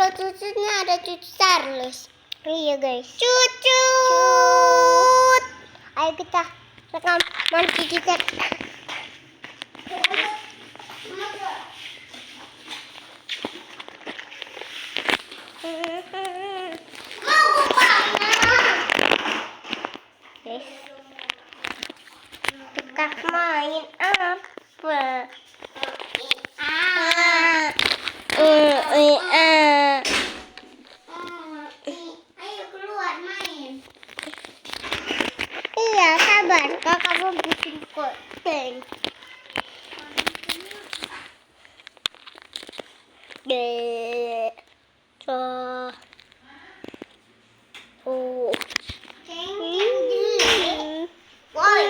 kalau cucunya ada cucu Charles. Iya guys. Cucut. Ayo kita rekam mandi kita. Guys. Kita main apa? Ayo keluar main. Iya, sabar. Kakak mau bikin konten. Oh. Kayaknya jelek. Woi.